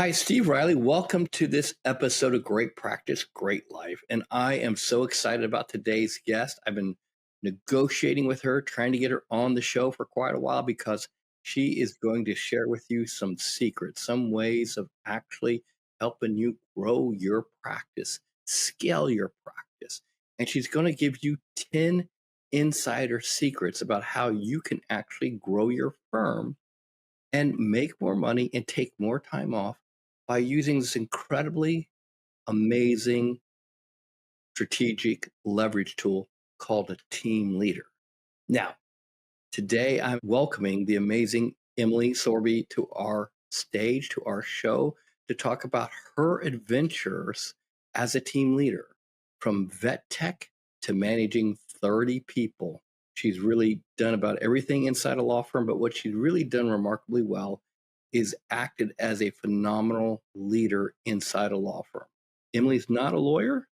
Hi, Steve Riley. Welcome to this episode of Great Practice, Great Life. And I am so excited about today's guest. I've been negotiating with her, trying to get her on the show for quite a while because she is going to share with you some secrets, some ways of actually helping you grow your practice, scale your practice. And she's going to give you 10 insider secrets about how you can actually grow your firm and make more money and take more time off by using this incredibly amazing strategic leverage tool called a team leader. Now, today I'm welcoming the amazing Emily Sorbi to our stage, to our show, to talk about her adventures as a team leader, from vet tech to managing 30 people. She's really done about everything inside a law firm, but what she's really done remarkably well is acted as a phenomenal leader inside a law firm. Emily's not a lawyer,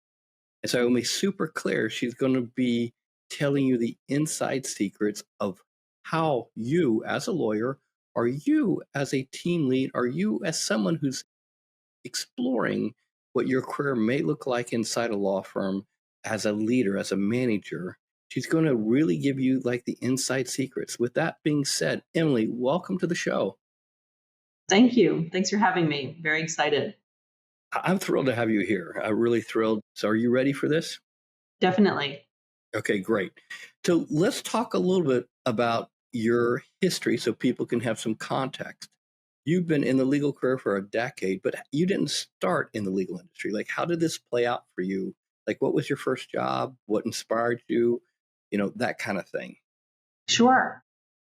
and so Emily's super clear. She's going to be telling you the inside secrets of how you, as a lawyer, or you as a team lead, or you as someone who's exploring what your career may look like inside a law firm as a leader, as a manager. She's going to really give you like the inside secrets. With that being said, Emily, welcome to the show. Thank you. Thanks for having me. Very excited. I'm thrilled to have you here. I'm really thrilled. So are you ready for this? Definitely. Okay, great. So let's talk a little bit about your history so people can have some context. You've been in the legal career for a decade, but you didn't start in the legal industry. Like, how did this play out for you? Like, what was your first job? What inspired you? That kind of thing. Sure.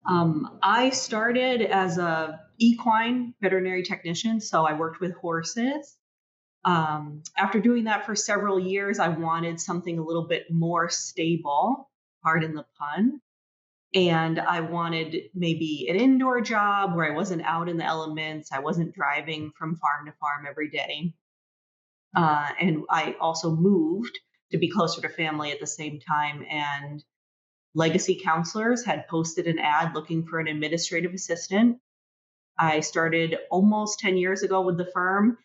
I started as a equine veterinary technician, so I worked with horses. After doing that for several years, I wanted something a little bit more stable, pardon the pun. And I wanted maybe an indoor job where I wasn't out in the elements. I wasn't driving from farm to farm every day. And I also moved to be closer to family at the same time. And Legacy Counselors had posted an ad looking for an administrative assistant. I started almost 10 years ago with the firm,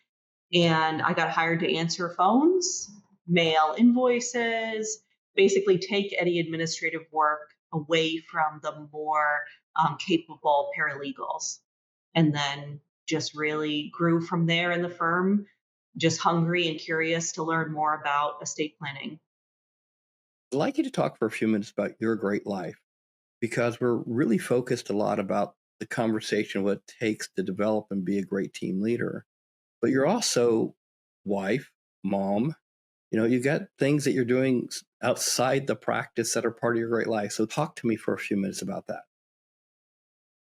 and I got hired to answer phones, mail invoices, basically take any administrative work away from the more capable paralegals. And then just really grew from there in the firm, just hungry and curious to learn more about estate planning. I'd like you to talk for a few minutes about your great life because we're really focused a lot about the conversation, what it takes to develop and be a great team leader. But you're also wife, mom. You've got things that you're doing outside the practice that are part of your great life. So talk to me for a few minutes about that.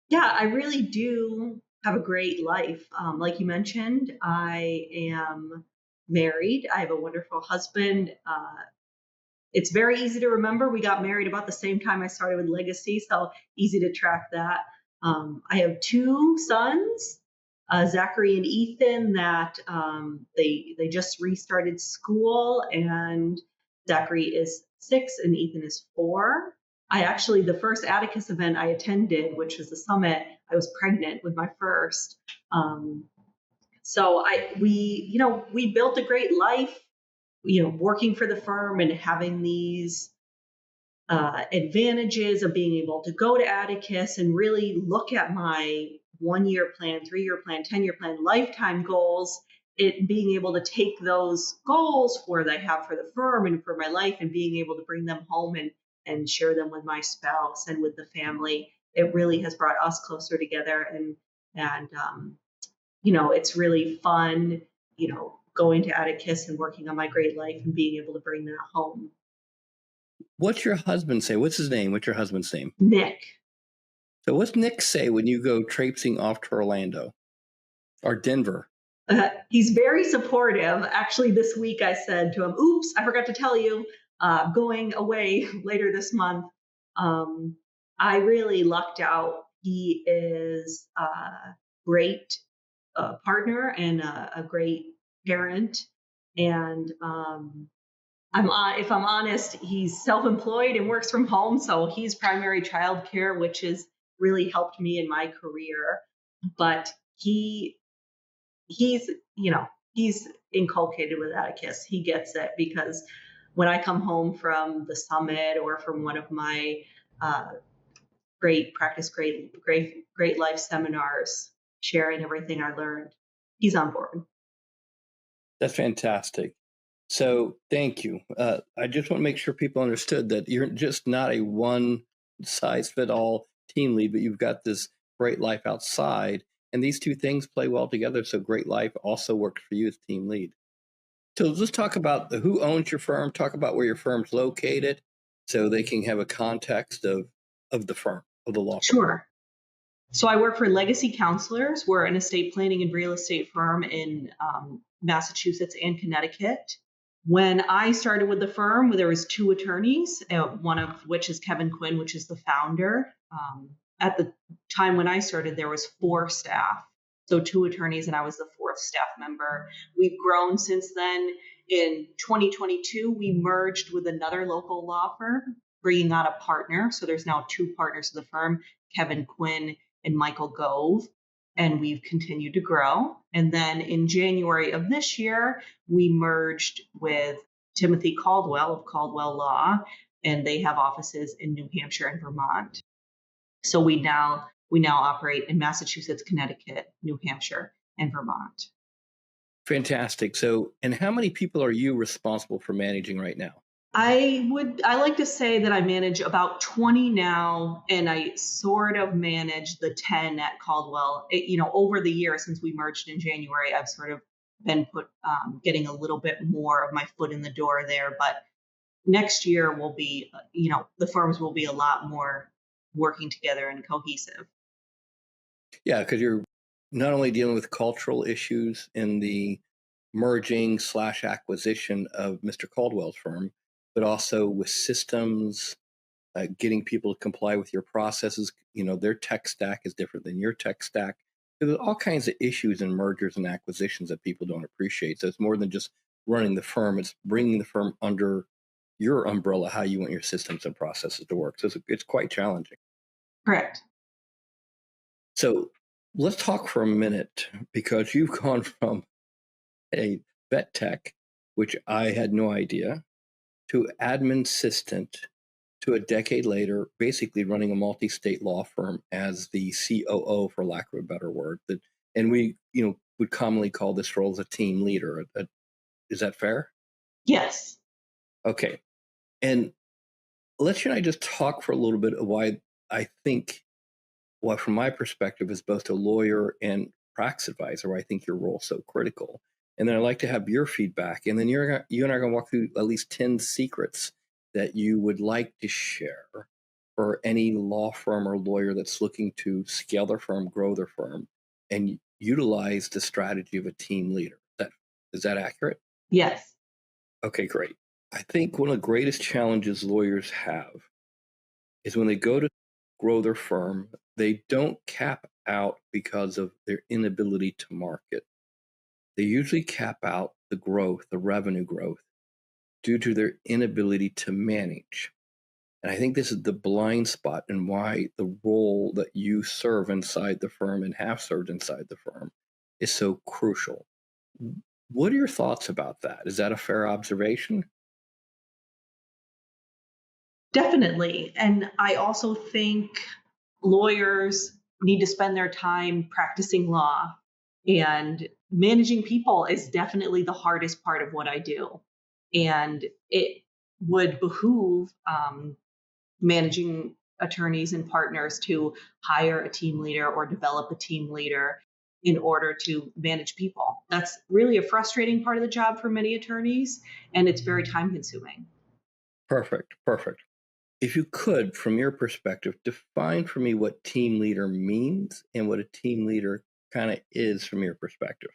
Yeah, I really do have a great life. Like you mentioned, I am married. I have a wonderful husband. It's very easy to remember. We got married about the same time I started with Legacy, so easy to track that. I have two sons, Zachary and Ethan, that they just restarted school, and Zachary is 6 and Ethan is 4. I actually, the first Atticus event I attended, which was the summit, I was pregnant with my first. We built a great life, working for the firm and having these advantages of being able to go to Atticus and really look at my 1-year plan, 3-year plan, 10-year plan, lifetime goals. It being able to take those goals for that I have for the firm and for my life and being able to bring them home and share them with my spouse and with the family. It really has brought us closer together, and it's really fun, going to Atticus and working on my great life and being able to bring that home. What's your husband say? What's his name? What's your husband's name? Nick. So what's Nick say when you go traipsing off to Orlando or Denver? He's very supportive. Actually, this week I said to him, oops, I forgot to tell you, going away later this month. I really lucked out. He is a great partner and a great parent. And if I'm honest, he's self-employed and works from home. So he's primary childcare, which has really helped me in my career. But he he's, he's inculcated with Atticus. He gets it because when I come home from the summit or from one of my uh, great life seminars, sharing everything I learned, he's on board. That's fantastic. So thank you. I just want to make sure people understood that you're just not a one size fit all team lead, but you've got this great life outside, and these two things play well together. So great life also works for you as team lead. So let's talk about who owns your firm. Talk about where your firm's located, so they can have a context of the firm, of the law firm. Sure. So I work for Legacy Counselors. We're an estate planning and real estate firm in Massachusetts and Connecticut. When I started with the firm, there was two attorneys, one of which is Kevin Quinn, which is the founder. At the time when I started, there was four staff. So two attorneys, and I was the fourth staff member. We've grown since then. In 2022, we merged with another local law firm, bringing on a partner. So there's now two partners of the firm, Kevin Quinn and Michael Gove, and we've continued to grow. And then in January of this year, we merged with Timothy Caldwell of Caldwell Law, and they have offices in New Hampshire and Vermont. So we now operate in Massachusetts, Connecticut, New Hampshire, and Vermont. Fantastic. So, and how many people are you responsible for managing right now? I like to say that I manage about 20 now, and I sort of manage the 10 at Caldwell. Over the years since we merged in January, I've sort of been getting a little bit more of my foot in the door there. But next year will be, the firms will be a lot more working together and cohesive. Yeah, because you're not only dealing with cultural issues in the merging / acquisition of Mr. Caldwell's firm, but also with systems, getting people to comply with your processes. Their tech stack is different than your tech stack. There's all kinds of issues in mergers and acquisitions that people don't appreciate. So it's more than just running the firm. It's bringing the firm under your umbrella, how you want your systems and processes to work. So it's quite challenging. Correct. So let's talk for a minute, because you've gone from a vet tech, which I had no idea, to admin assistant, to a decade later, basically running a multi-state law firm as the COO, for lack of a better word. And we, would commonly call this role as a team leader. Is that fair? Yes. Okay. And let you and I just talk for a little bit of why I think, well, from my perspective, as both a lawyer and practice advisor, I think your role is so critical. And then I'd like to have your feedback. And then you and I are going to walk through at least 10 secrets that you would like to share for any law firm or lawyer that's looking to scale their firm, grow their firm, and utilize the strategy of a team leader. Is that accurate? Yes. Okay, great. I think one of the greatest challenges lawyers have is when they go to grow their firm, they don't cap out because of their inability to market. They usually cap out the growth, the revenue growth, due to their inability to manage. And I think this is the blind spot in why the role that you serve inside the firm and have served inside the firm is so crucial. What are your thoughts about that? Is that a fair observation? Definitely. And I also think lawyers need to spend their time practicing law, and managing people is definitely the hardest part of what I do. And it would behoove managing attorneys and partners to hire a team leader or develop a team leader in order to manage people. That's really a frustrating part of the job for many attorneys, and it's very time consuming. Perfect. If you could, from your perspective, define for me what team leader means and what a team leader kind of is from your perspective.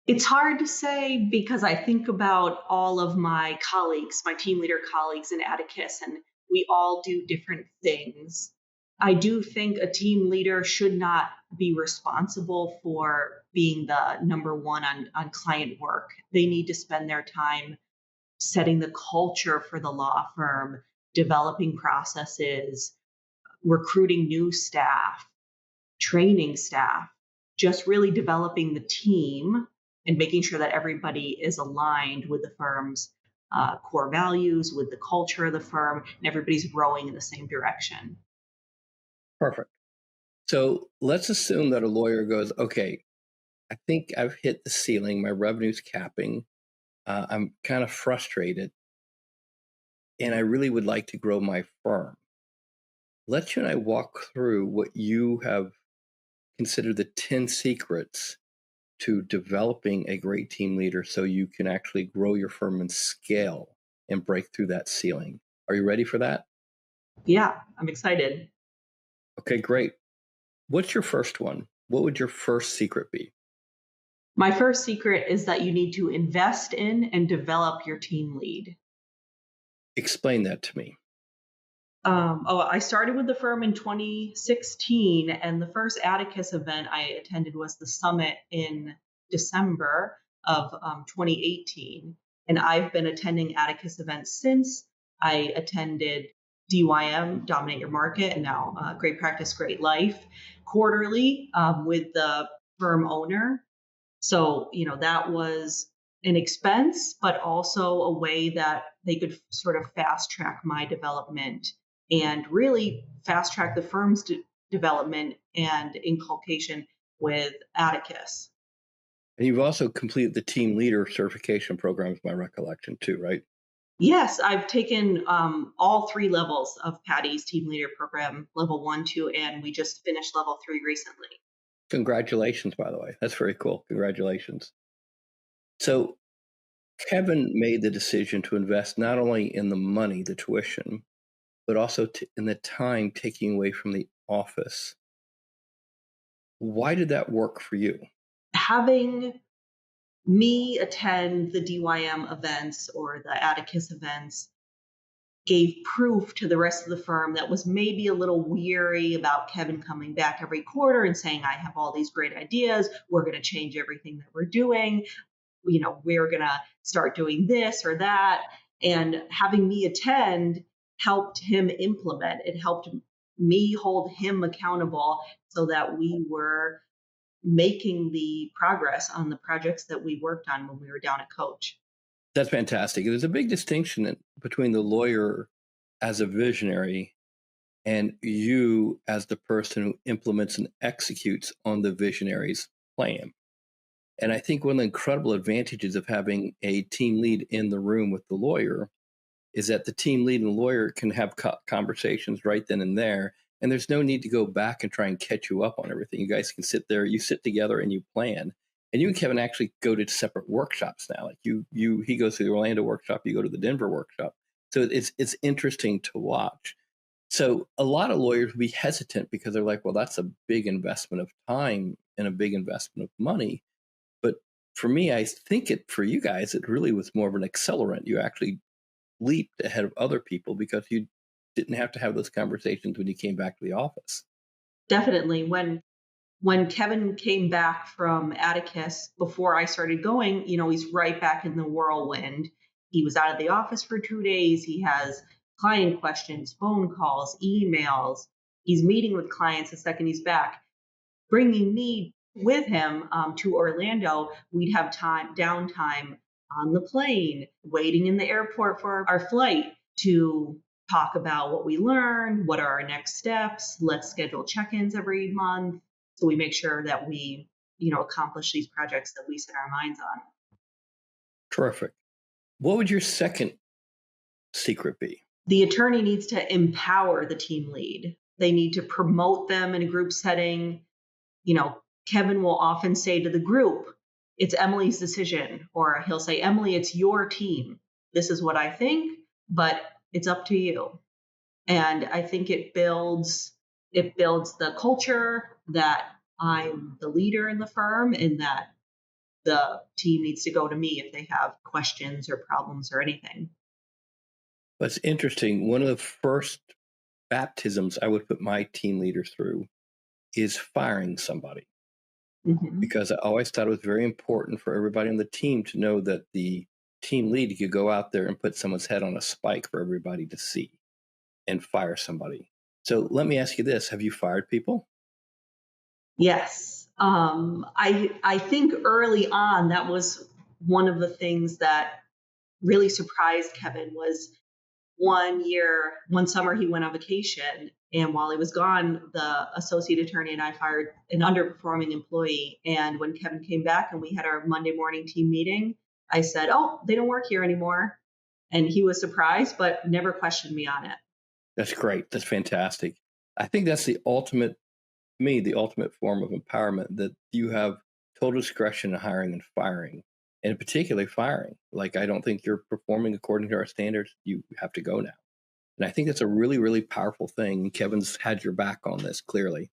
It's hard to say because I think about all of my colleagues, my team leader colleagues in Atticus, and we all do different things. I do think a team leader should not be responsible for being the number one on client work. They need to spend their time setting the culture for the law firm, developing processes, recruiting new staff, training staff, just really developing the team and making sure that everybody is aligned with the firm's core values, with the culture of the firm, and everybody's rowing in the same direction. Perfect. So let's assume that a lawyer goes, okay, I think I've hit the ceiling. My revenue's capping. I'm kind of frustrated, and I really would like to grow my firm. Let you and I walk through what you have considered the 10 secrets to developing a great team leader so you can actually grow your firm and scale and break through that ceiling. Are you ready for that? Yeah, I'm excited. Okay, great. What's your first one? What would your first secret be? My first secret is that you need to invest in and develop your team lead. Explain that to me. I started with the firm in 2016, and the first Atticus event I attended was the summit in December of 2018. And I've been attending Atticus events since. I attended DYM, Dominate Your Market, and now Great Practice, Great Life quarterly with the firm owner. So, that was an expense, but also a way that they could sort of fast track my development and really fast track the firm's development and inculcation with Atticus. And you've also completed the team leader certification program, is my recollection, too, right? Yes, I've taken all three levels of Patty's team leader program, level 1, 2, and we just finished level 3 recently. Congratulations, by the way. That's very cool. Congratulations. So, Kevin made the decision to invest not only in the money, the tuition, but also in the time taking away from the office. Why did that work for you? Having me attend the DYM events or the Atticus events gave proof to the rest of the firm that was maybe a little weary about Kevin coming back every quarter and saying, I have all these great ideas. We're going to change everything that we're doing. We're going to start doing this or that. And having me attend helped him implement. It helped me hold him accountable so that we were making the progress on the projects that we worked on when we were down at Coach. That's fantastic. There's a big distinction between the lawyer as a visionary and you as the person who implements and executes on the visionary's plan. And I think one of the incredible advantages of having a team lead in the room with the lawyer is that the team lead and the lawyer can have conversations right then and there. And there's no need to go back and try and catch you up on everything. You guys can sit there, you sit together and you plan. And you and Kevin actually go to separate workshops now. Like he goes to the Orlando workshop, you go to the Denver workshop. So it's interesting to watch. So a lot of lawyers would be hesitant because they're like, well, that's a big investment of time and a big investment of money. But for me, I think for you guys, it really was more of an accelerant. You actually leaped ahead of other people because you didn't have to have those conversations when you came back to the office. Definitely. When Kevin came back from Atticus before I started going, he's right back in the whirlwind. He was out of the office for 2 days. He has client questions, phone calls, emails. He's meeting with clients the second he's back. Bringing me with him to Orlando, we'd have downtime on the plane, waiting in the airport for our flight to talk about what we learned, what are our next steps. Let's schedule check-ins every month so we make sure that we, accomplish these projects that we set our minds on. Terrific. What would your second secret be? The attorney needs to empower the team lead. They need to promote them in a group setting. Kevin will often say to the group, it's Emily's decision, or he'll say, Emily, it's your team. This is what I think, but it's up to you. And I think it builds the culture that I'm the leader in the firm and that the team needs to go to me if they have questions or problems or anything. But it's interesting. One of the first baptisms I would put my team leaders through is firing somebody. Mm-hmm. Because I always thought it was very important for everybody on the team to know that the team lead could go out there and put someone's head on a spike for everybody to see and fire somebody. So let me ask you this. Have you fired people? Yes. I think early on that was one of the things that really surprised Kevin was one summer he went on vacation, and while he was gone, the associate attorney and I fired an underperforming employee. And when Kevin came back and we had our Monday morning team meeting, I said, "Oh, they don't work here anymore." And he was surprised, but never questioned me on it. That's great. That's fantastic. I think that's the ultimate, to me, the ultimate form of empowerment, that you have total discretion in hiring and firing, and particularly firing. Like, I don't think you're performing according to our standards. You have to go now. And I think that's a really, really powerful thing. Kevin's had your back on this clearly.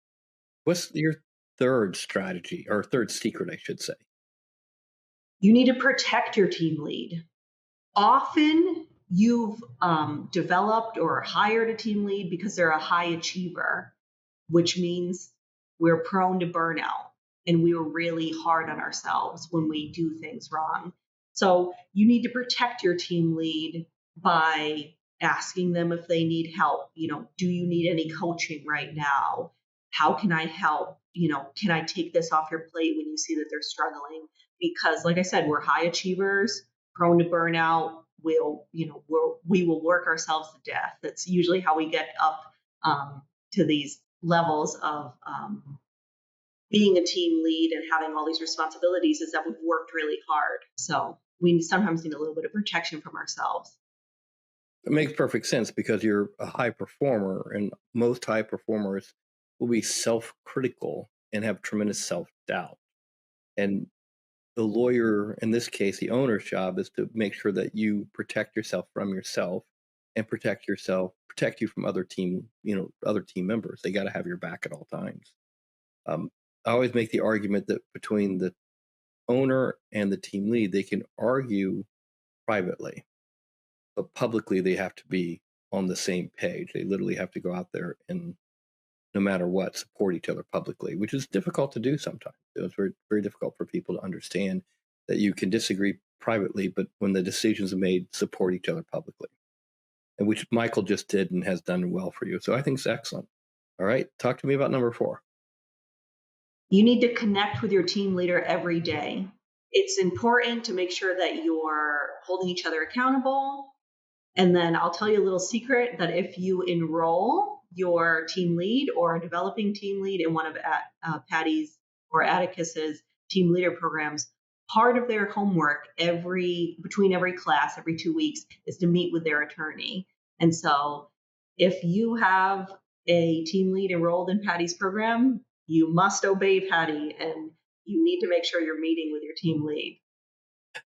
What's your third strategy, or third secret, I should say? You need to protect your team lead. Often you've developed or hired a team lead because they're a high achiever, which means we're prone to burnout and we are really hard on ourselves when we do things wrong. So you need to protect your team lead by asking them if they need help. Do you need any coaching right now? How can I help? Can I take this off your plate when you see that they're struggling? Because, like I said, we're high achievers, prone to burnout. We will work ourselves to death. That's usually how we get up to these levels of being a team lead and having all these responsibilities, is that we've worked really hard. So we sometimes need a little bit of protection from ourselves. It makes perfect sense because you're a high performer, and most high performers will be self-critical and have tremendous self-doubt. And the lawyer, in this case, the owner's job is to make sure that you protect yourself from yourself and protect you from other team members. They got to have your back at all times. I always make the argument that between the owner and the team lead, they can argue privately, but publicly they have to be on the same page. They literally have to go out there and, no matter what, support each other publicly, which is difficult to do sometimes. It's very, very difficult for people to understand that you can disagree privately, but when the decisions are made, support each other publicly, and which Michael just did and has done well for you. So I think it's excellent. All right, talk to me about number 4. You need to connect with your team leader every day. It's important to make sure that you're holding each other accountable. And then I'll tell you a little secret that if you enroll your team lead or a developing team lead in one of Patty's or Atticus's team leader programs, part of their homework between every class, every 2 weeks, is to meet with their attorney. And so if you have a team lead enrolled in Patty's program, you must obey Patty, and you need to make sure you're meeting with your team lead.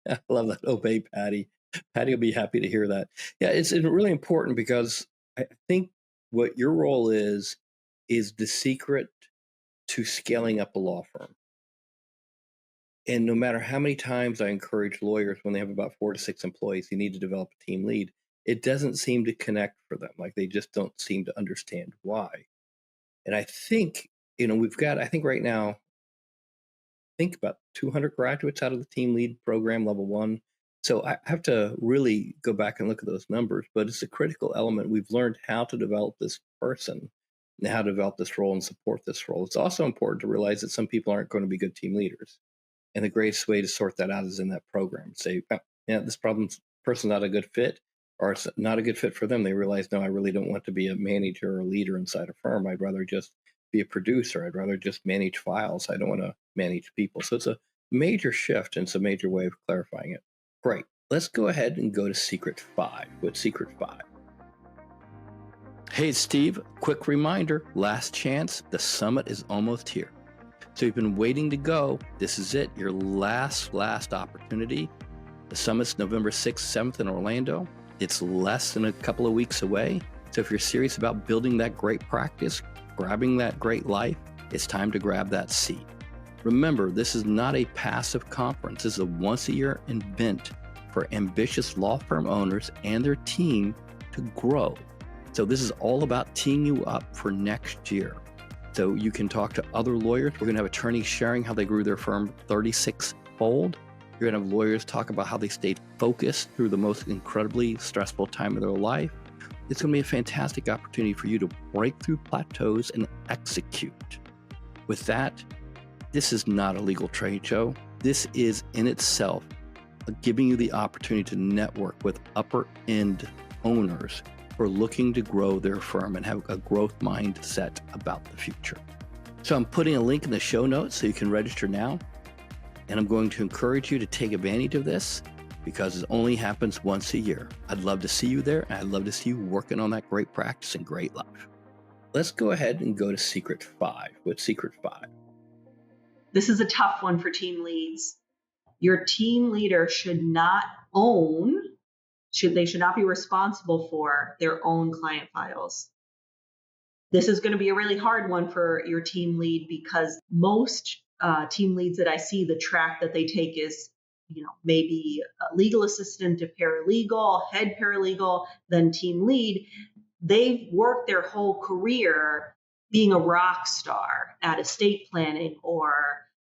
I love that. Obey Patty. Patty will be happy to hear that. Yeah, it's really important because I think what your role is the secret to scaling up a law firm. And no matter how many times I encourage lawyers when they have about 4 to 6 employees, you need to develop a team lead, it doesn't seem to connect for them. Like, they just don't seem to understand why. And I think, I think right now, about 200 graduates out of the team lead program, level 1. So I have to really go back and look at those numbers, but it's a critical element. We've learned how to develop this person and how to develop this role and support this role. It's also important to realize that some people aren't going to be good team leaders. And the greatest way to sort that out is in that program. Say, this person's not a good fit, or it's not a good fit for them. They realize, no, I really don't want to be a manager or a leader inside a firm. I'd rather just be a producer. I'd rather just manage files. I don't want to manage people. So it's a major shift, and it's a major way of clarifying it. Great. Let's go ahead and go to Secret 5. What's Secret 5? Hey, it's Steve. Quick reminder, last chance. The summit is almost here. So you've been waiting to go. This is it, your last opportunity. The summit's November 6th, 7th in Orlando. It's less than a couple of weeks away. So if you're serious about building that great practice, grabbing that great life, it's time to grab that seat. Remember, this is not a passive conference. This is a once-a-year event for ambitious law firm owners and their team to grow. So this is all about teeing you up for next year. So you can talk to other lawyers. We're going to have attorneys sharing how they grew their firm 36-fold. You're going to have lawyers talk about how they stayed focused through the most incredibly stressful time of their life. It's going to be a fantastic opportunity for you to break through plateaus and execute. With that, This is not a legal trade show. This is in itself giving you the opportunity to network with upper end owners who are looking to grow their firm and have a growth mindset about the future. So I'm putting a link in the show notes so you can register now. And I'm going to encourage you to take advantage of this because it only happens once a year. I'd love to see you there, and I'd love to see you working on that great practice and great life. Let's go ahead and go to Secret 5. What's Secret 5? This is a tough one for team leads. Your team leader should not own, they should not be responsible for their own client files. This is going to be a really hard one for your team lead because most team leads that I see, the track that they take is, maybe a legal assistant to paralegal, head paralegal, then team lead. They've worked their whole career being a rock star at estate planning or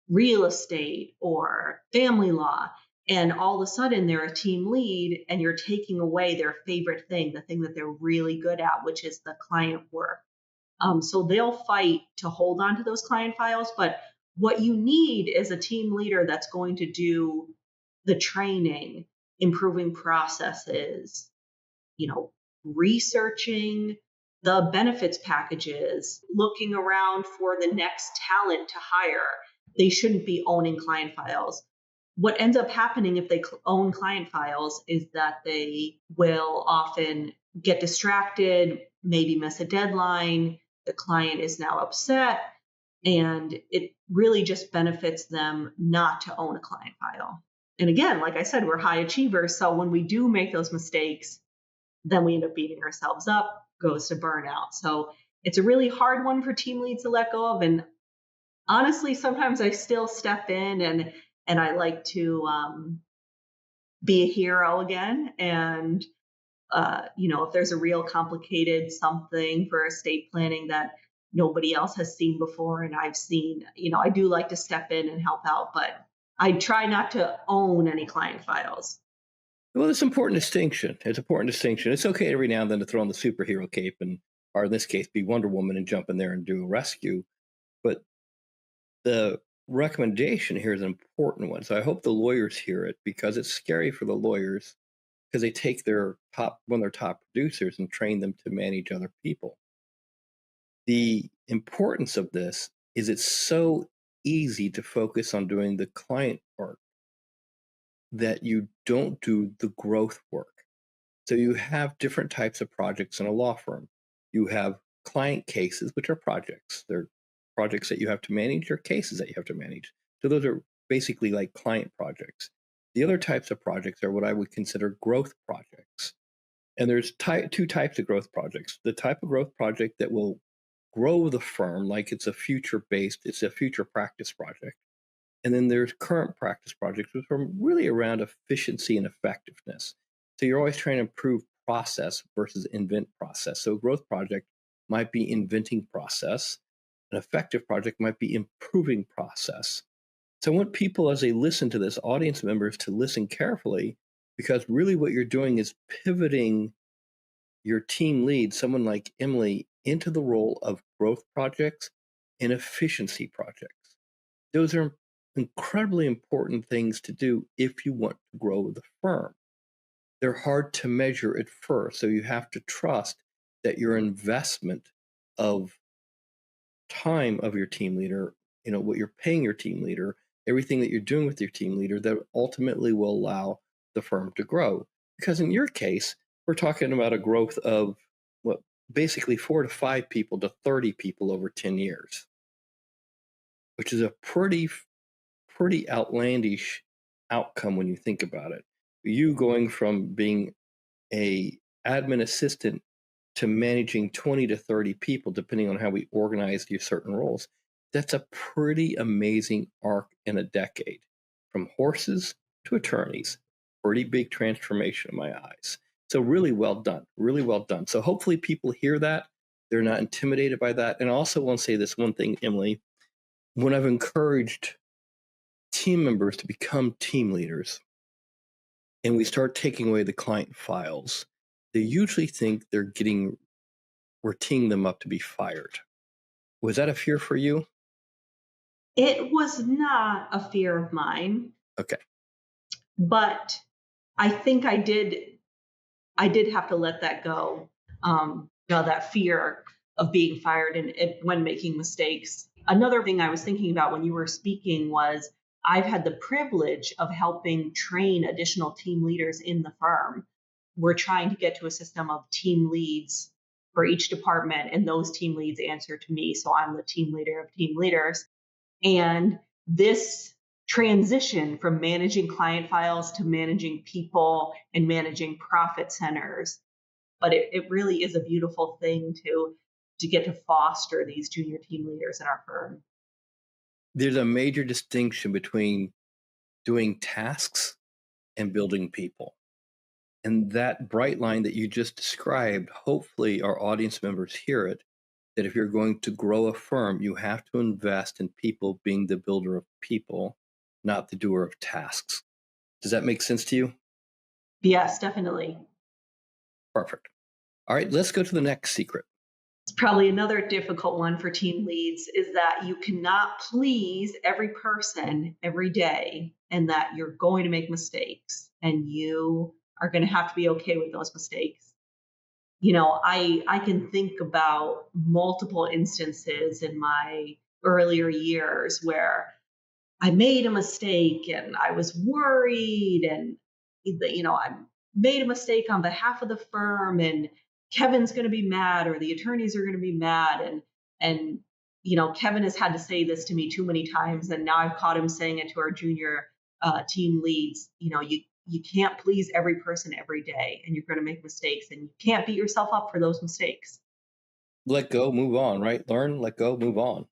real estate or family law. And all of a sudden they're a team lead and you're taking away their favorite thing, the thing that they're really good at, which is the client work. So they'll fight to hold on to those client files. But what you need is a team leader that's going to do the training, improving processes, researching the benefits packages, looking around for the next talent to hire. They shouldn't be owning client files. What ends up happening if they own client files is that they will often get distracted, maybe miss a deadline. The client is now upset, and it really just benefits them not to own a client file. And again, like I said, we're high achievers. So when we do make those mistakes, then we end up beating ourselves up, goes to burnout. So it's a really hard one for team leads to let go of. And honestly, sometimes I still step in and I like to be a hero again. And if there's a real complicated something for estate planning that nobody else has seen before and I've seen, I do like to step in and help out, but I try not to own any client files. Well, it's an important distinction. It's an important distinction. It's okay every now and then to throw on the superhero cape or in this case, be Wonder Woman and jump in there and do a rescue. But the recommendation here is an important one. So I hope the lawyers hear it because it's scary for the lawyers because they take one of their top producers and train them to manage other people. The importance of this is it's so easy to focus on doing the client work that you don't do the growth work. So you have different types of projects in a law firm. You have client cases, which are projects. They're projects that you have to manage or cases that you have to manage. So those are basically like client projects. The other types of projects are what I would consider growth projects. And there's two types of growth projects. The type of growth project that will grow the firm like it's a future practice project. And then there's current practice projects, which are really around efficiency and effectiveness. So you're always trying to improve process versus invent process. So a growth project might be inventing process. An effective project might be improving process. So I want people, as they listen to this, audience members, to listen carefully, because really what you're doing is pivoting your team lead, someone like Emily, into the role of growth projects and efficiency projects. Those are incredibly important things to do if you want to grow the firm. They're hard to measure at first, so you have to trust that your investment of time of your team leader, what you're paying your team leader, everything that you're doing with your team leader, that ultimately will allow the firm to grow. Because in your case, we're talking about a growth of basically 4 to 5 people to 30 people over 10 years, which is a pretty outlandish outcome when you think about it. You going from being a admin assistant to managing 20 to 30 people, depending on how we organize these certain roles, that's a pretty amazing arc in a decade. From horses to attorneys, pretty big transformation in my eyes. So really well done, really well done. So hopefully people hear that. They're not intimidated by that. And I also want to say this one thing, Emily, when I've encouraged team members to become team leaders and we start taking away the client files, they usually think we're teeing them up to be fired. Was that a fear for you? It was not a fear of mine, Okay. but I think I did have to let that go. That fear of being fired and when making mistakes. Another thing I was thinking about when you were speaking was I've had the privilege of helping train additional team leaders in the firm. We're trying to get to a system of team leads for each department, and those team leads answer to me. So I'm the team leader of team leaders. And this transition from managing client files to managing people and managing profit centers, but it really is a beautiful thing to get to foster these junior team leaders in our firm. There's a major distinction between doing tasks and building people. And that bright line that you just described, hopefully our audience members hear it, that if you're going to grow a firm, you have to invest in people being the builder of people, not the doer of tasks. Does that make sense to you? Yes, definitely. Perfect. All right, let's go to the next secret. It's probably another difficult one for team leads is that you cannot please every person every day and that you're going to make mistakes and you are going to have to be okay with those mistakes. I can think about multiple instances in my earlier years where I made a mistake and I was worried and I made a mistake on behalf of the firm and Kevin's going to be mad or the attorneys are going to be mad and Kevin has had to say this to me too many times and now I've caught him saying it to our junior team leads. You can't please every person every day and you're going to make mistakes and you can't beat yourself up for those mistakes. Let go, move on, right? Learn, let go, move on.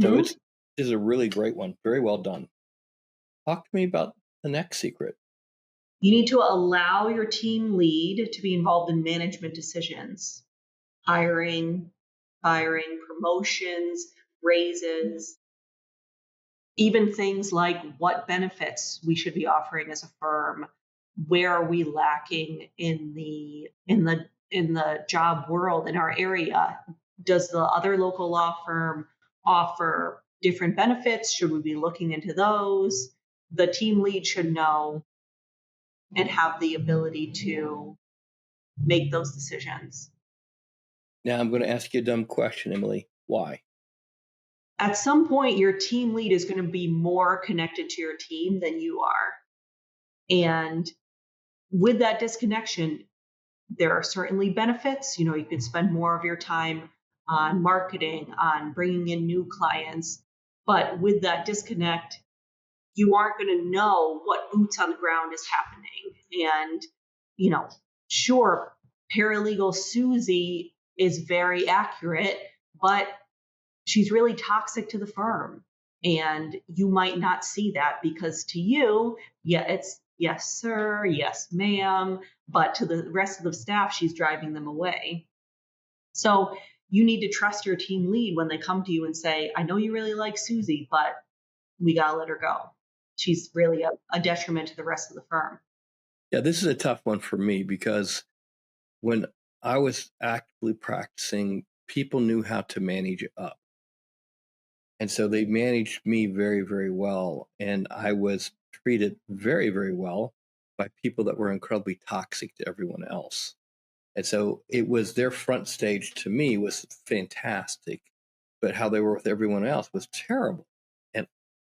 So Hmm. it's this is a really great one. Very well done. Talk to me about the next secret. You need to allow your team lead to be involved in management decisions, hiring, firing, promotions, raises, even things like what benefits we should be offering as a firm. Where are we lacking in the job world in our area? Does the other local law firm offer different benefits? Should we be looking into those? The team lead should know and have the ability to make those decisions. Now I'm going to ask you a dumb question, Emily. Why? At some point, your team lead is going to be more connected to your team than you are. And with that disconnection, there are certainly benefits. You can spend more of your time on marketing, on bringing in new clients. But with that disconnect, you aren't going to know what boots on the ground is happening. And, you know, sure, paralegal Susie is very accurate, but she's really toxic to the firm. And you might not see that because to you, yeah, it's yes, sir, yes, ma'am. But to the rest of the staff, she's driving them away. So you need to trust your team lead when they come to you and say, I know you really like Susie, but we got to let her go. She's really a detriment to the rest of the firm. Yeah, this is a tough one for me because when I was actively practicing, people knew how to manage up. And so they managed me very, very well. And I was treated very, very well by people that were incredibly toxic to everyone else. And so it was their front stage to me was fantastic, but how they were with everyone else was terrible. And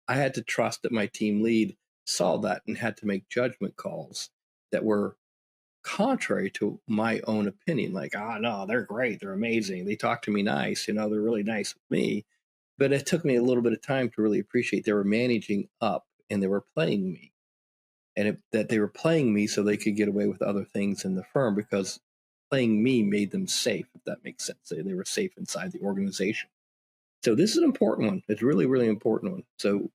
I had to trust that my team lead saw that and had to make judgment calls that were contrary to my own opinion. Like, no, they're great. They're amazing. They talk to me nice. They're really nice with me. But it took me a little bit of time to really appreciate they were managing up and they were playing me. That they were playing me so they could get away with other things in the firm because playing me made them safe, if that makes sense. They were safe inside the organization. So this is an important one. It's really, really important one. So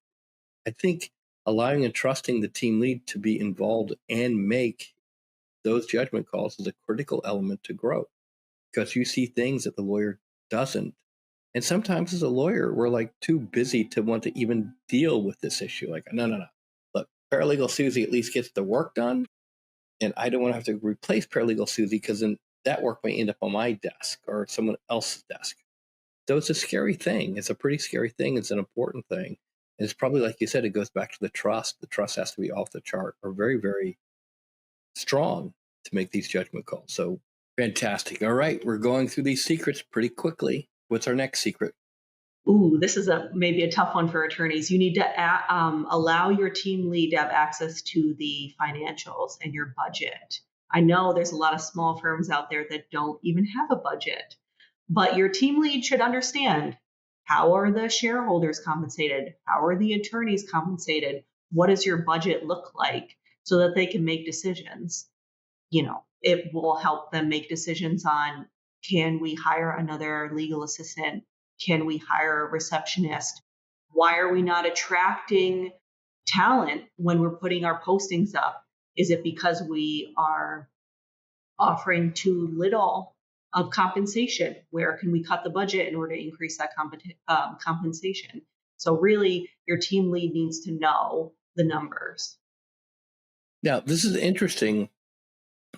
I think allowing and trusting the team lead to be involved and make those judgment calls is a critical element to grow because you see things that the lawyer doesn't. And sometimes as a lawyer, we're like too busy to want to even deal with this issue. Like, no, no, no. Look, paralegal Susie at least gets the work done. And I don't want to have to replace paralegal Susie because then that work may end up on my desk or someone else's desk. So it's a scary thing. It's a pretty scary thing. It's an important thing. And it's probably, like you said, it goes back to the trust. The trust has to be off the chart or very, very strong to make these judgment calls. So fantastic. All right. We're going through these secrets pretty quickly. What's our next secret? Ooh, this is maybe a tough one for attorneys. You need to allow your team lead to have access to the financials and your budget. I know there's a lot of small firms out there that don't even have a budget, but your team lead should understand, how are the shareholders compensated? How are the attorneys compensated? What does your budget look like, so that they can make decisions? It will help them make decisions on, can we hire another legal assistant? Can we hire a receptionist? Why are we not attracting talent when we're putting our postings up? Is it because we are offering too little of compensation? Where can we cut the budget in order to increase that compensation? So really, your team lead needs to know the numbers. Now, this is interesting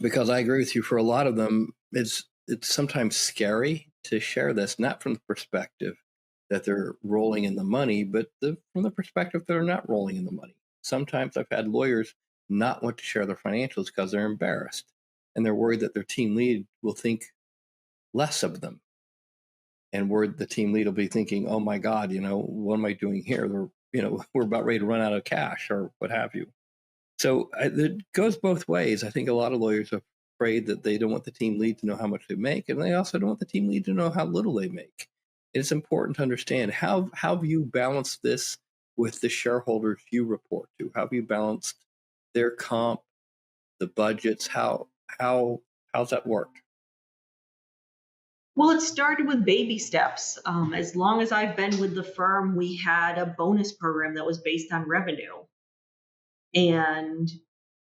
because I agree with you. For a lot of them, it's sometimes scary to share this, not from the perspective that they're rolling in the money, but from the perspective that they're not rolling in the money. Sometimes I've had lawyers not want to share their financials because they're embarrassed and they're worried that their team lead will think less of them, and worried the team lead will be thinking, "Oh my God, what am I doing here? We're about ready to run out of cash or what have you." So it goes both ways. I think a lot of lawyers are afraid that they don't want the team lead to know how much they make, and they also don't want the team lead to know how little they make. It's important to understand how have you balanced this with the shareholders you report to? How have you balanced their comp, the budgets? How's that worked? Well, it started with baby steps. As long as I've been with the firm, we had a bonus program that was based on revenue. And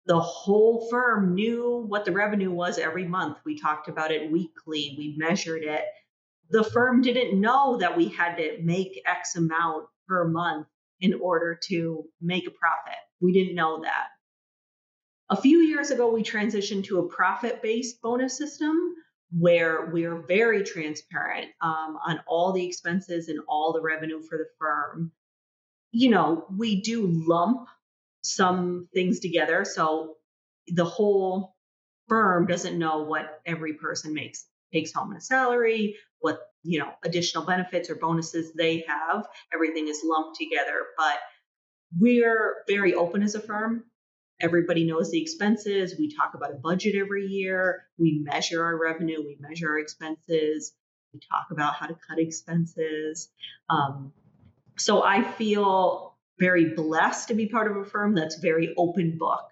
the whole firm knew what the revenue was every month. We talked about it weekly, we measured it. The firm didn't know that we had to make X amount per month in order to make a profit. We didn't know that. A few years ago, we transitioned to a profit-based bonus system where we're very transparent on all the expenses and all the revenue for the firm. We do lump some things together, so the whole firm doesn't know what every person takes home in a salary, what additional benefits or bonuses they have. Everything is lumped together, but we're very open as a firm. Everybody knows the expenses. We talk about a budget every year. We measure our revenue. We measure our expenses. We talk about how to cut expenses. So I feel very blessed to be part of a firm that's very open book.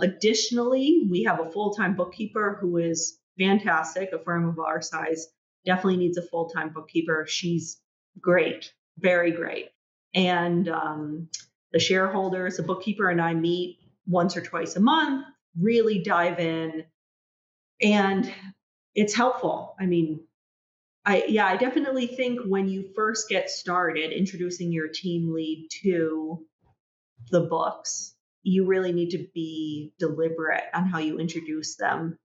Additionally, we have a full-time bookkeeper who is fantastic. A firm of our size definitely needs a full-time bookkeeper. She's great, very great. And the shareholders, the bookkeeper, and I meet once or twice a month, really dive in, and it's helpful. I mean, I definitely think when you first get started introducing your team lead to the books, you really need to be deliberate on how you introduce them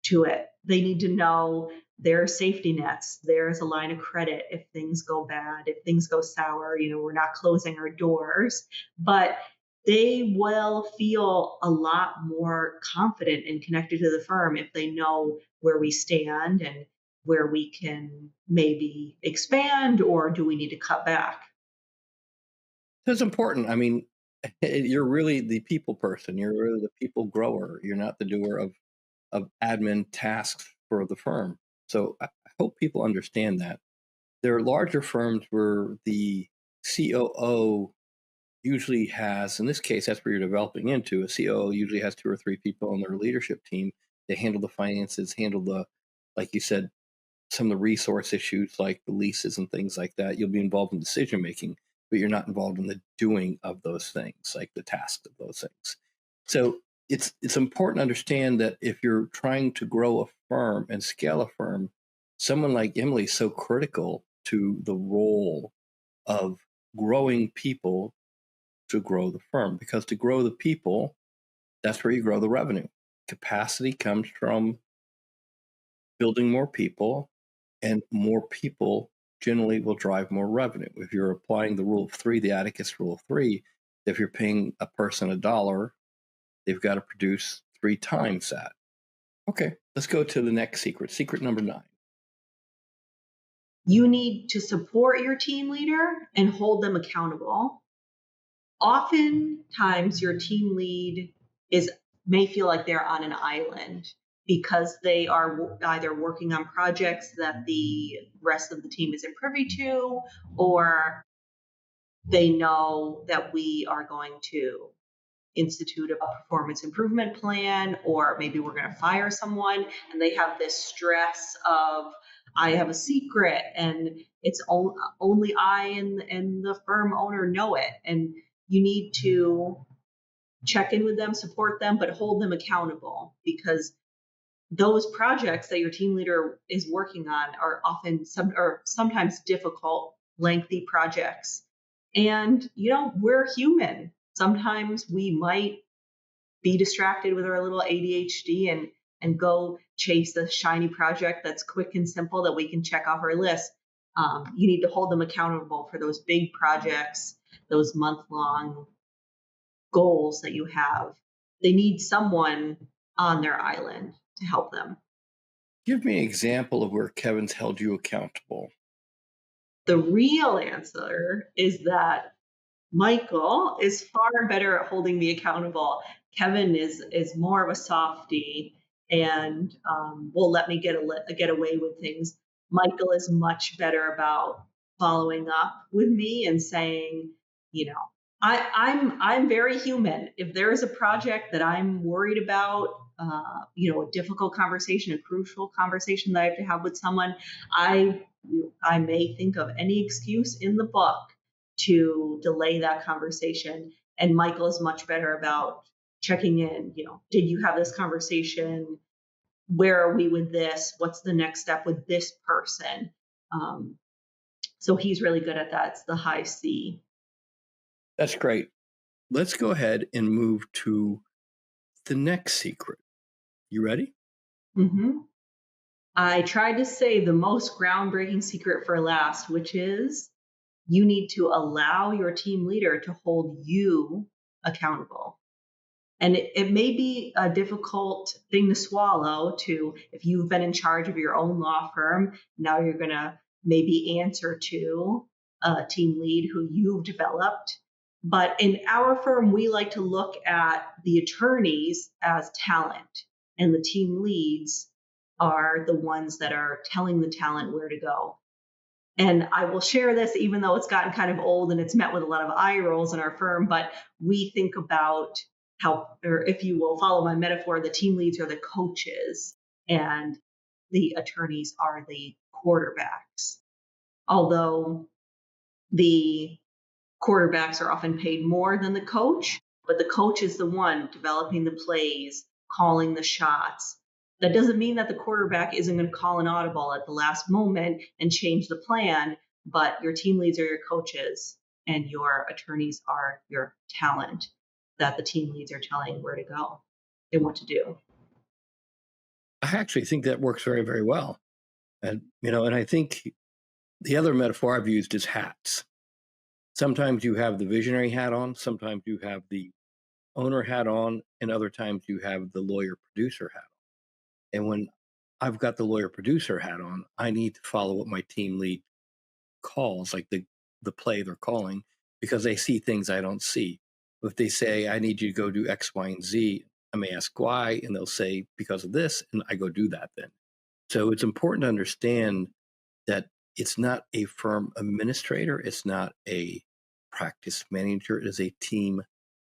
to it. They need to know there are safety nets. There's a line of credit if things go bad, if things go sour. We're not closing our doors, but they will feel a lot more confident and connected to the firm if they know where we stand and where we can maybe expand, or do we need to cut back. So it's important. I mean, you're really the people person. You're really the people grower. You're not the doer of admin tasks for the firm. So I hope people understand that. There are larger firms where the COO usually has, in this case, that's where you're developing into. A COO usually has 2 or 3 people on their leadership team. They handle the finances, handle like you said, some of the resource issues like the leases and things like that. You'll be involved in decision making, but you're not involved in the doing of those things, like the tasks of those things. So it's important to understand that if you're trying to grow a firm and scale a firm, someone like Emily is so critical to the role of growing people to grow the firm, because to grow the people, that's where you grow the revenue. Capacity comes from building more people, and more people generally will drive more revenue. If you're applying the rule of three, the Atticus rule of three, if you're paying a person $1, they've got to produce 3 times that. Okay, let's go to the next secret. Secret number 9. You need to support your team leader and hold them accountable. Oftentimes, your team lead may feel like they're on an island because they are either working on projects that the rest of the team isn't privy to, or they know that we are going to institute a performance improvement plan, or maybe we're going to fire someone, and they have this stress of, I have a secret and it's only I and the firm owner know it. And you need to check in with them, support them, but hold them accountable, because those projects that your team leader is working on are sometimes difficult, lengthy projects. And we're human. Sometimes we might be distracted with our little ADHD and go chase a shiny project that's quick and simple that we can check off our list. You need to hold them accountable for those big projects, those month-long goals that you have. They need someone on their island to help them. Give me an example of where Kevin's held you accountable. The real answer is that Michael is far better at holding me accountable. Kevin is more of a softie and will let me get away with things. Michael is much better about following up with me and saying, I'm very human. If there is a project that I'm worried about, a difficult conversation, a crucial conversation that I have to have with someone, I may think of any excuse in the book to delay that conversation. And Michael is much better about checking in. Did you have this conversation? Where are we with this? What's the next step with this person? So he's really good at that. It's the high C. That's great. Let's go ahead and move to the next secret. You ready? Mm-hmm. I tried to say the most groundbreaking secret for last, which is you need to allow your team leader to hold you accountable. And it may be a difficult thing to swallow if you've been in charge of your own law firm, now you're going to maybe answer to a team lead who you've developed. But in our firm, we like to look at the attorneys as talent, and the team leads are the ones that are telling the talent where to go. And I will share this, even though it's gotten kind of old and it's met with a lot of eye rolls in our firm, but we think about or if you will follow my metaphor, the team leads are the coaches and the attorneys are the quarterbacks. Although the quarterbacks are often paid more than the coach, but the coach is the one developing the plays, calling the shots. That doesn't mean that the quarterback isn't going to call an audible at the last moment and change the plan, but your team leads are your coaches and your attorneys are your talent that the team leads are telling where to go and what to do. I actually think that works very, very well. And I think the other metaphor I've used is hats. Sometimes you have the visionary hat on, sometimes you have the owner hat on, and other times you have the lawyer producer hat on. And when I've got the lawyer producer hat on, I need to follow what my team lead calls, like the play they're calling, because they see things I don't see. If they say, I need you to go do X, Y, and Z, I may ask why, and they'll say, because of this, and I go do that then. So it's important to understand that it's not a firm administrator, it's not a practice manager, it is a team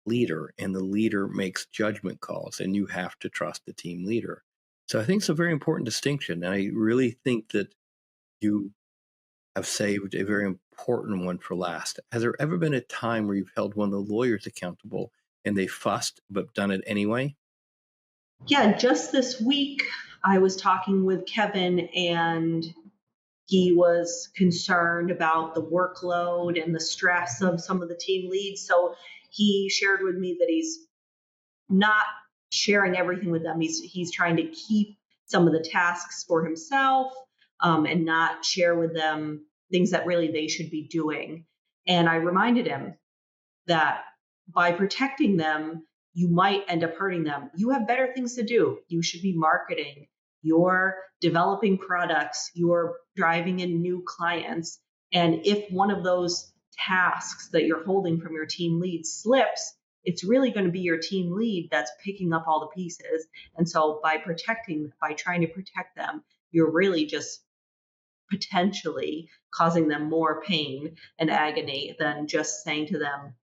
leader, and the leader makes judgment calls, and you have to trust the team leader. So I think it's a very important distinction, and I really think that you have saved a very important one for last. Has there ever been a time where you've held one of the lawyers accountable and they fussed but done it anyway? Yeah, just this week I was talking with Kevin and he was concerned about the workload and the stress of some of the team leads. So he shared with me that he's not sharing everything with them. He's trying to keep some of the tasks for himself and not share with them things that really they should be doing. And I reminded him that by protecting them, you might end up hurting them. You have better things to do. You should be marketing, you're developing products, you're driving in new clients. And if one of those tasks that you're holding from your team lead slips, it's really going to be your team lead that's picking up all the pieces. And so by trying to protect them, you're really just potentially causing them more pain and agony than just saying to them,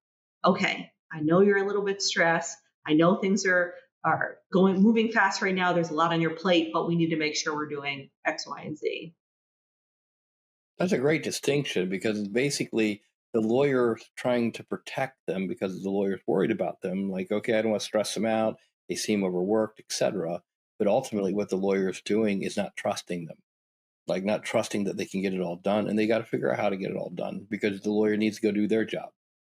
okay, I know you're a little bit stressed. I know things are going moving fast right now. There's a lot on your plate, but we need to make sure we're doing X, Y, and Z. That's a great distinction because it's basically the lawyer trying to protect them because the lawyer's worried about them. Like, okay, I don't want to stress them out. They seem overworked, etc. But ultimately, what the lawyer is doing is not trusting them, like not trusting that they can get it all done. And they got to figure out how to get it all done because the lawyer needs to go do their job,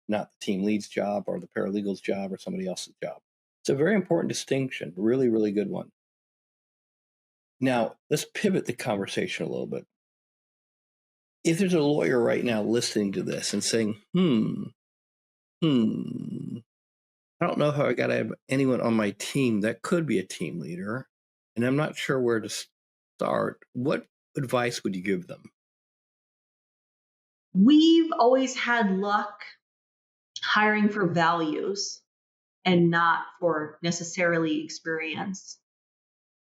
not the team lead's job or the paralegal's job or somebody else's job. It's a very important distinction. Really, really good one. Now, let's pivot the conversation a little bit. If there's a lawyer right now listening to this and saying, I don't know how I got to have anyone on my team that could be a team leader, and I'm not sure where to start, what advice would you give them? We've always had luck hiring for values and not for necessarily experience.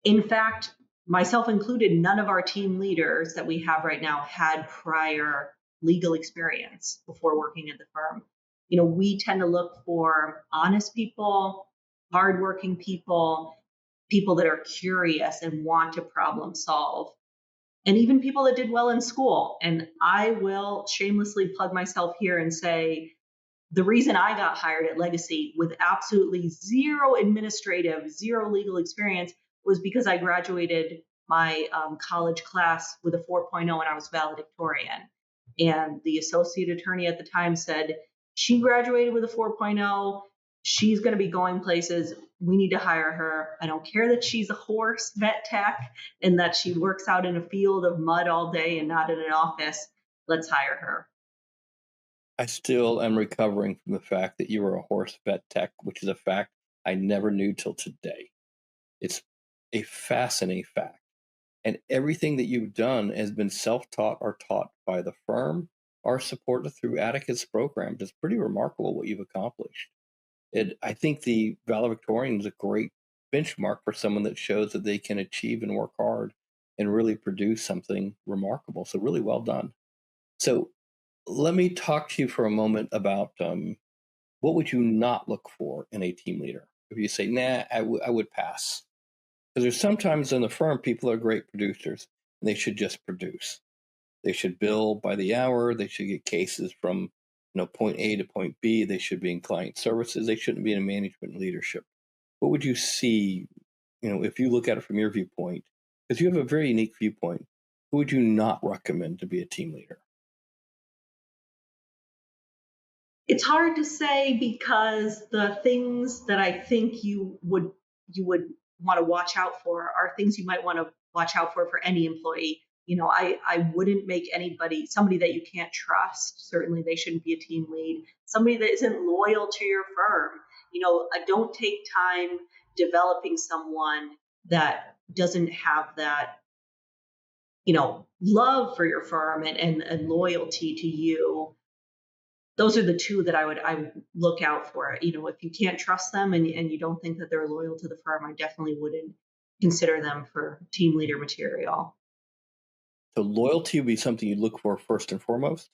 In fact, myself included, none of our team leaders that we have right now had prior legal experience before working at the firm. We tend to look for honest people, hardworking people, people that are curious and want to problem solve, and even people that did well in school. And I will shamelessly plug myself here and say the reason I got hired at Legacy with absolutely zero administrative, zero legal experience was because I graduated my college class with a 4.0 and I was valedictorian. And the associate attorney at the time said, she graduated with a 4.0. She's going to be going places. We need to hire her. I don't care that she's a horse vet tech and that she works out in a field of mud all day and not in an office. Let's hire her. I still am recovering from the fact that you were a horse vet tech, which is a fact I never knew till today. It's a fascinating fact. And everything that you've done has been self-taught or taught by the firm or supported through Atticus programs. It's pretty remarkable what you've accomplished. I think the valedictorian is a great benchmark for someone that shows that they can achieve and work hard and really produce something remarkable. So really well done. So let me talk to you for a moment about what would you not look for in a team leader? If you say, nah, I would pass. Because there's sometimes in the firm, people are great producers and they should just produce. They should bill by the hour. They should get cases from point A to point B. They should be in client services. They shouldn't be in management and leadership. What would you see, if you look at it from your viewpoint? Because you have a very unique viewpoint. Who would you not recommend to be a team leader? It's hard to say because the things that I think you would want to watch out for are things you might want to watch out for any employee. I wouldn't make somebody that you can't trust. Certainly, they shouldn't be a team lead. Somebody that isn't loyal to your firm. I don't take time developing someone that doesn't have that, love for your firm and loyalty to you. Those are the two that I would look out for. If you can't trust them and you don't think that they're loyal to the firm, I definitely wouldn't consider them for team leader material. So loyalty would be something you look for first and foremost.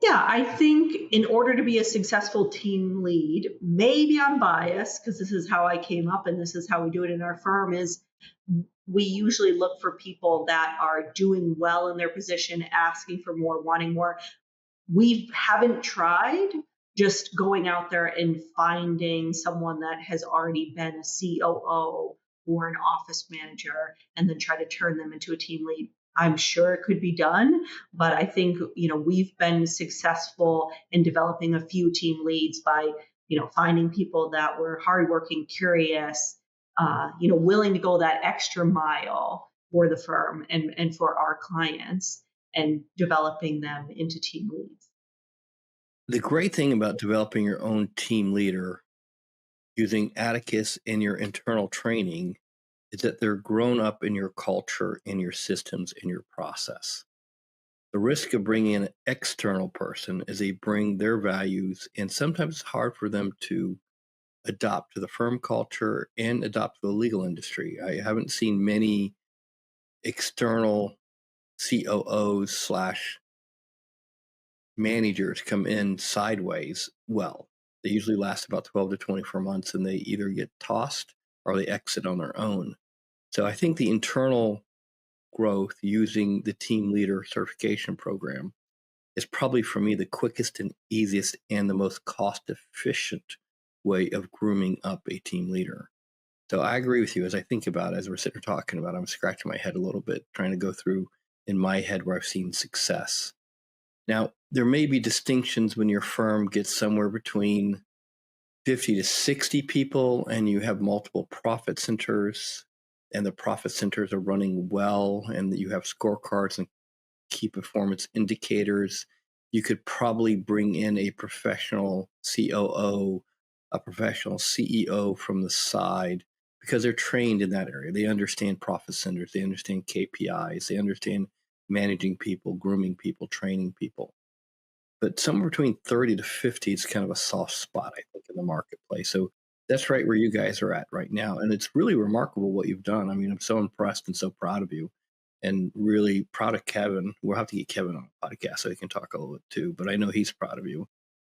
Yeah, I think in order to be a successful team lead, maybe I'm biased because this is how I came up and this is how we do it in our firm, is we usually look for people that are doing well in their position, asking for more, wanting more. We haven't tried just going out there and finding someone that has already been a COO or an office manager and then try to turn them into a team lead. I'm sure it could be done, but I think, we've been successful in developing a few team leads by, finding people that were hardworking, curious, willing to go that extra mile for the firm and for our clients. and developing them into team leads. The great thing about developing your own team leader using Atticus in your internal training is that they're grown up in your culture, in your systems, in your process. The risk of bringing in an external person is they bring their values, and sometimes it's hard for them to adopt to the firm culture and adopt to the legal industry. I haven't seen many external COOs slash managers come in sideways well. They usually last about 12 to 24 months and they either get tossed or they exit on their own. So I think the internal growth using the team leader certification program is probably for me the quickest and easiest and the most cost efficient way of grooming up a team leader. So I agree with you. As I think about it, as we're sitting here talking about it, I'm scratching my head a little bit, trying to go through in my head where I've seen success. Now, there may be distinctions when your firm gets somewhere between 50 to 60 people and you have multiple profit centers and the profit centers are running well and you have scorecards and key performance indicators. You could probably bring in a professional COO, a professional CEO from the side because they're trained in that area. They understand profit centers, they understand KPIs, they understand managing people, grooming people, training people. But somewhere between 30 to 50 is kind of a soft spot, I think, in the marketplace. So that's right where you guys are at right now. And it's really remarkable what you've done. I mean, I'm so impressed and so proud of you and really proud of Kevin. We'll have to get Kevin on a podcast so he can talk a little bit too. But I know he's proud of you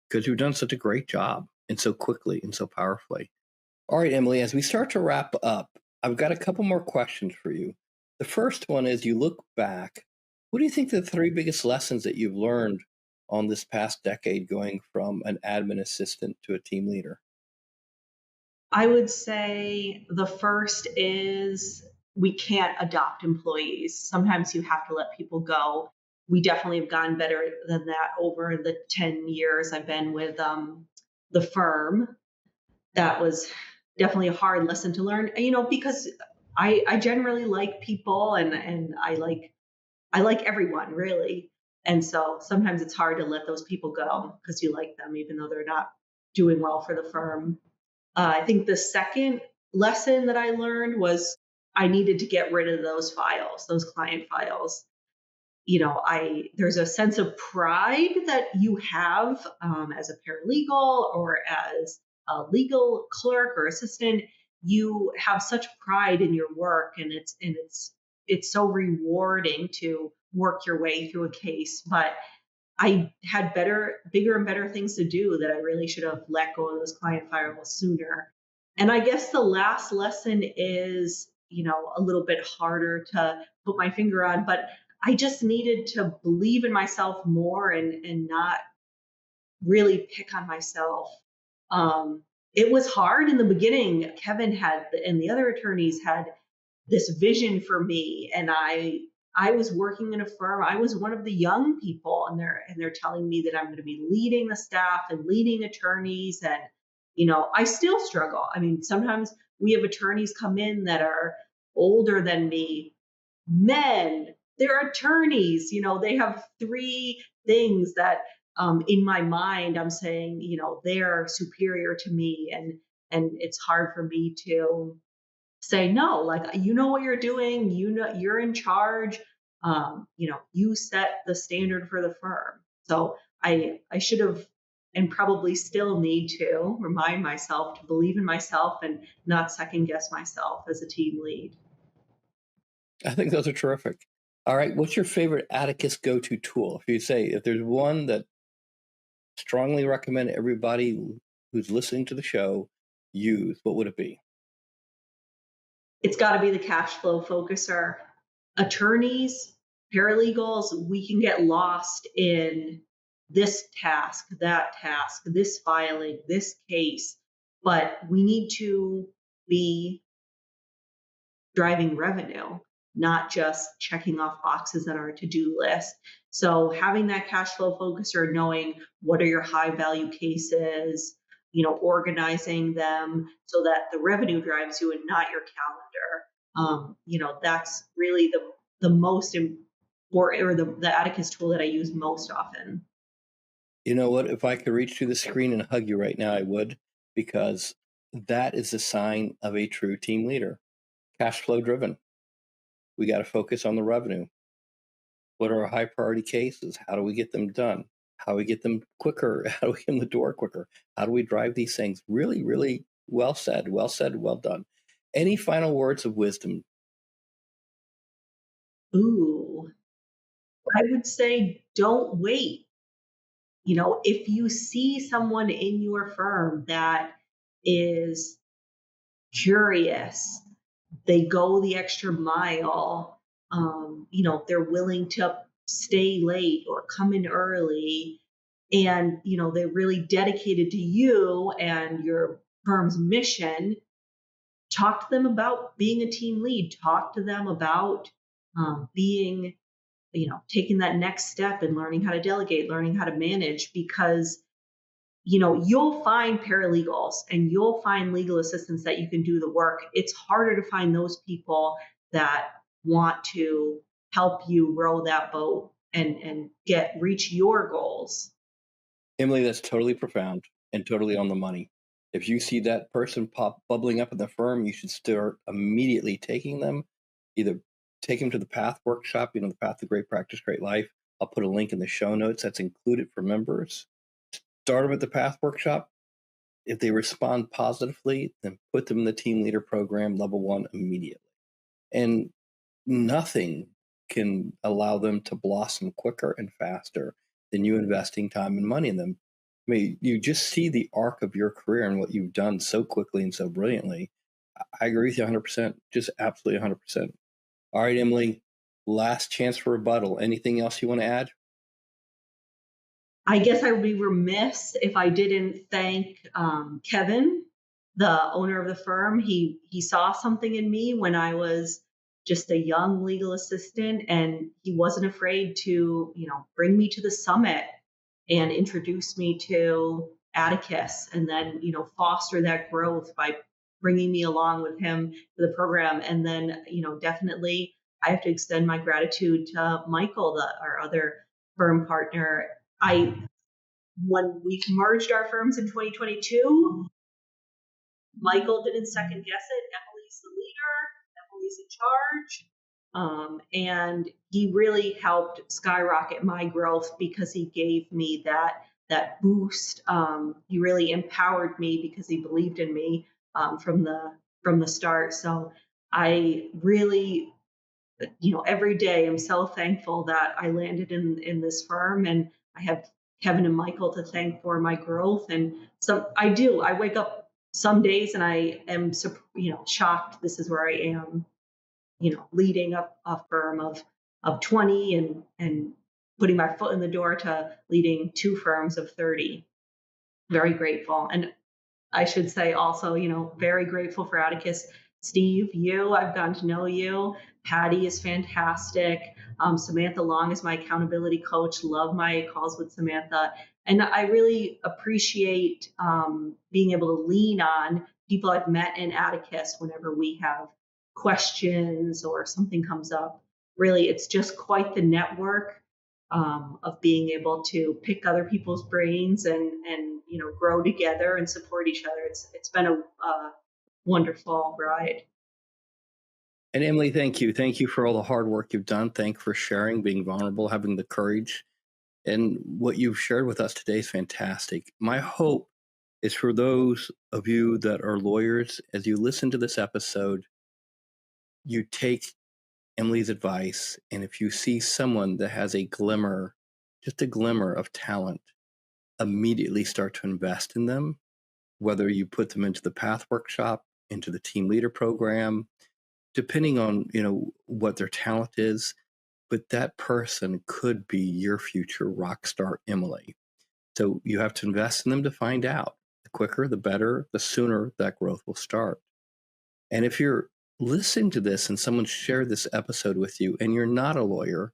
because you've done such a great job and so quickly and so powerfully. All right, Emily, as we start to wrap up, I've got a couple more questions for you. The first one is you look back, what do you think the three biggest lessons that you've learned on this past decade going from an admin assistant to a team leader? I would say the first is we can't adopt employees. Sometimes you have to let people go. We definitely have gotten better than that over the 10 years I've been with the firm. That was definitely a hard lesson to learn, because I generally like people and I like everyone really. And so sometimes it's hard to let those people go because you like them, even though they're not doing well for the firm. I think the second lesson that I learned was I needed to get rid of those files, those client files. I there's a sense of pride that you have as a paralegal or as a legal clerk or assistant. You have such pride in your work, and it's so rewarding to work your way through a case. But I had bigger and better things to do that I really should have let go of those client firewalls sooner. And I guess the last lesson is, a little bit harder to put my finger on, but I just needed to believe in myself more and not really pick on myself. It was hard in the beginning. Kevin had, and the other attorneys had this vision for me, and I was working in a firm. I was one of the young people, and they're telling me that I'm going to be leading the staff and leading attorneys, and I still struggle. I mean, sometimes we have attorneys come in that are older than me, men. They're attorneys. They have three things that in my mind I'm saying, they're superior to me, and it's hard for me to say no, like, what you're doing, you're in charge. You set the standard for the firm. So I should have, and probably still need to remind myself to believe in myself and not second guess myself as a team lead. I think those are terrific. All right, what's your favorite Atticus go-to tool? If there's one that strongly recommend everybody who's listening to the show use, what would it be? It's got to be the cash flow focuser. Attorneys, paralegals, we can get lost in this task, that task, this filing, this case, but we need to be driving revenue, not just checking off boxes on our to-do list. So having that cash flow focuser, knowing what are your high value cases, organizing them so that the revenue drives you and not your calendar. That's really the most or the Atticus tool that I use most often. You know what? If I could reach through the screen and hug you right now, I would, because that is a sign of a true team leader. Cash flow driven. We got to focus on the revenue. What are our high priority cases? How do we get them done? How do we get them quicker? How do we get them the door quicker? How do we drive these things? Really, really well said, well said, well done. Any final words of wisdom? Ooh, I would say don't wait. If you see someone in your firm that is curious, they go the extra mile, they're willing to stay late or come in early, and they're really dedicated to you and your firm's mission. Talk to them about being a team lead. Talk to them about being, taking that next step and learning how to delegate, learning how to manage, because you'll find paralegals and you'll find legal assistants that you can do the work. It's harder to find those people that want to help you row that boat and get reach your goals. Emily, that's totally profound and totally on the money. If you see that person pop bubbling up in the firm, you should start immediately taking them. Either take them to the Path workshop, the Path to Great Practice, Great Life. I'll put a link in the show notes that's included for members. Start them at the Path workshop. If they respond positively, then put them in the team leader program, level 1, immediately. And nothing can allow them to blossom quicker and faster than you investing time and money in them. I mean, you just see the arc of your career and what you've done so quickly and so brilliantly. I agree with you 100%, just absolutely 100%. All right, Emily, last chance for rebuttal. Anything else you want to add? I guess I would be remiss if I didn't thank Kevin, the owner of the firm. He saw something in me when I was just a young legal assistant, and he wasn't afraid to bring me to the summit and introduce me to Atticus, and then foster that growth by bringing me along with him to the program. And then definitely I have to extend my gratitude to Michael, our other firm partner. I When we merged our firms in 2022, Michael didn't second guess it. Emily's the leader. Emily's in charge. And he really helped skyrocket my growth because he gave me that boost. He really empowered me because he believed in me from the start. So I really, every day I'm so thankful that I landed in this firm, and I have Kevin and Michael to thank for my growth. And so I wake up some days and I am, shocked. This is where I am, leading a firm of 20 and putting my foot in the door to leading two firms of 30. Very grateful. And I should say also, very grateful for Atticus. Steve, I've gotten to know you. Patty is fantastic. Samantha Long is my accountability coach. Love my calls with Samantha. And I really appreciate being able to lean on people I've met in Atticus whenever we have questions or something comes up. Really, it's just quite the network of being able to pick other people's brains and grow together and support each other. It's been a wonderful ride. And Emily, thank you. Thank you for all the hard work you've done. Thank you for sharing, being vulnerable, having the courage. And what you've shared with us today is fantastic. My hope is for those of you that are lawyers, as you listen to this episode, you take Emily's advice. And if you see someone that has a glimmer, just a glimmer of talent, immediately start to invest in them, whether you put them into the Path workshop, into the team leader program, depending on what their talent is. But that person could be your future rock star, Emily. So you have to invest in them to find out. The quicker, the better, the sooner that growth will start. And if you're listening to this and someone shared this episode with you and you're not a lawyer,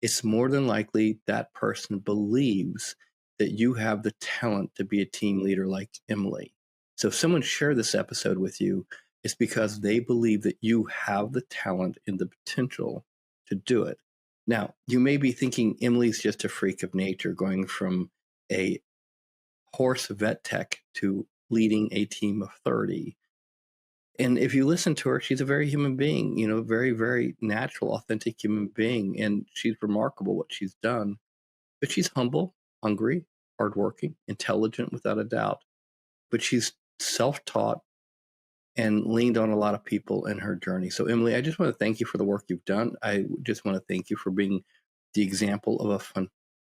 it's more than likely that person believes that you have the talent to be a team leader like Emily. So if someone shared this episode with you, it's because they believe that you have the talent and the potential to do it. Now, you may be thinking Emily's just a freak of nature, going from a horse vet tech to leading a team of 30. And if you listen to her, she's a very human being, very, very natural, authentic human being. And she's remarkable what she's done. But she's humble, hungry, hardworking, intelligent without a doubt. But she's self taught and leaned on a lot of people in her journey. So, Emily, I just want to thank you for the work you've done. I just want to thank you for being the example of a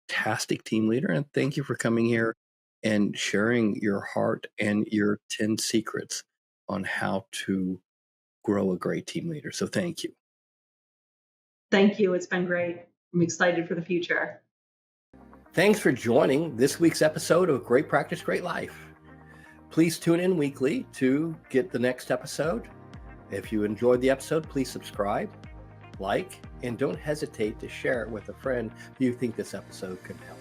fantastic team leader. And thank you for coming here and sharing your heart and your 10 secrets on how to grow a great team leader. So, thank you. Thank you. It's been great. I'm excited for the future. Thanks for joining this week's episode of Great Practice, Great Life. Please tune in weekly to get the next episode. If you enjoyed the episode, please subscribe, like, and don't hesitate to share it with a friend who you think this episode can help.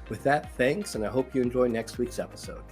With that, thanks, and I hope you enjoy next week's episode.